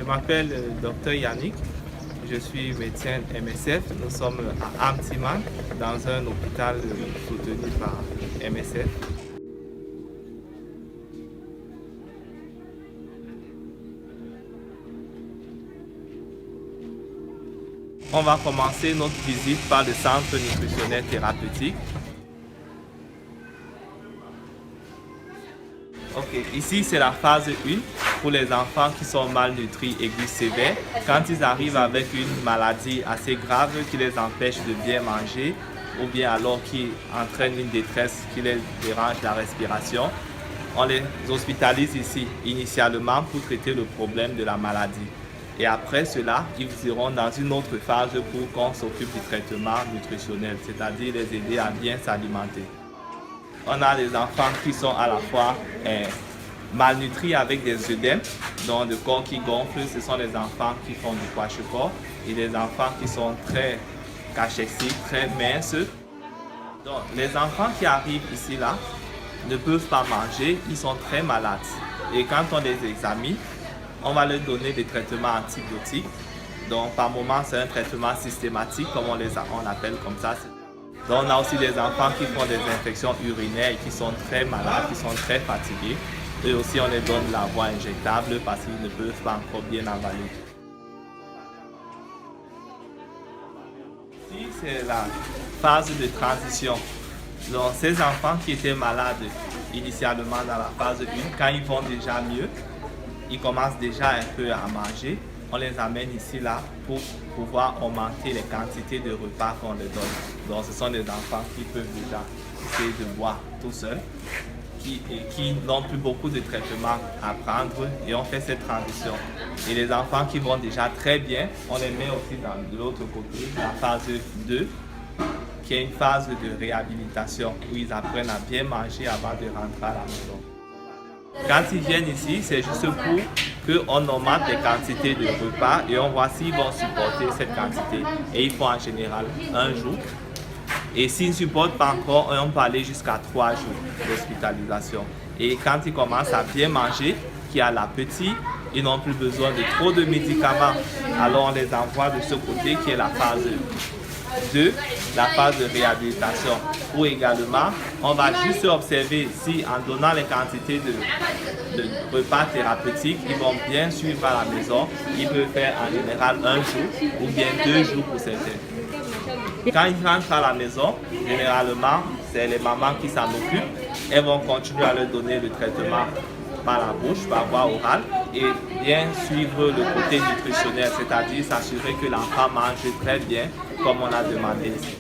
Je m'appelle Dr Yannick, je suis médecin MSF. Nous sommes à Amtiman, dans un hôpital soutenu par MSF. On va commencer notre visite par le centre nutritionnel thérapeutique. Ok, ici c'est la phase 1 pour les enfants qui sont malnutris aigus sévères. Quand ils arrivent avec une maladie assez grave qui les empêche de bien manger ou bien alors qui entraîne une détresse qui les dérange la respiration, on les hospitalise ici initialement pour traiter le problème de la maladie. Et après cela, ils iront dans une autre phase pour qu'on s'occupe du traitement nutritionnel, c'est-à-dire les aider à bien s'alimenter. On a des enfants qui sont à la fois malnutris avec des œdèmes, donc le corps qui gonfle, ce sont les enfants qui font du kwashiorkor, et des enfants qui sont très cachexes, très minces. Donc les enfants qui arrivent ici là ne peuvent pas manger, ils sont très malades. Et quand on les examine, on va leur donner des traitements antibiotiques. Donc par moment c'est un traitement systématique comme on l'appelle comme ça. Donc on a aussi des enfants qui font des infections urinaires et qui sont très malades, qui sont très fatigués. Et aussi on les donne la voie injectable parce qu'ils ne peuvent pas encore bien avaler. Ici c'est la phase de transition. Donc ces enfants qui étaient malades initialement dans la phase 1, quand ils vont déjà mieux, ils commencent déjà un peu à manger. On les amène ici là pour pouvoir augmenter les quantités de repas qu'on leur donne. Donc ce sont des enfants qui peuvent déjà essayer de boire tout seuls, qui n'ont plus beaucoup de traitements à prendre et on fait cette transition. Et les enfants qui vont déjà très bien, on les met aussi de l'autre côté, la phase 2, qui est une phase de réhabilitation où ils apprennent à bien manger avant de rentrer à la maison. Quand ils viennent ici, c'est juste pour qu'on augmente les quantités de repas et on voit s'ils vont supporter cette quantité. Et ils font en général 1 jour. Et s'ils ne supportent pas encore, on peut aller jusqu'à 3 jours d'hospitalisation. Et quand ils commencent à bien manger, qui a l'appétit, ils n'ont plus besoin de trop de médicaments. Alors on les envoie de ce côté qui est la phase 2, la phase de réhabilitation. Ou également, on va juste observer si en donnant les quantités de repas thérapeutiques, ils vont bien suivre à la maison. Ils peuvent faire en général 1 jour ou bien 2 jours pour certains. Quand ils rentrent à la maison, généralement, c'est les mamans qui s'en occupent. Elles vont continuer à leur donner le traitement par la bouche, par voie orale, et bien suivre le côté nutritionnel, c'est-à-dire s'assurer que l'enfant mange très bien comme on a demandé ici.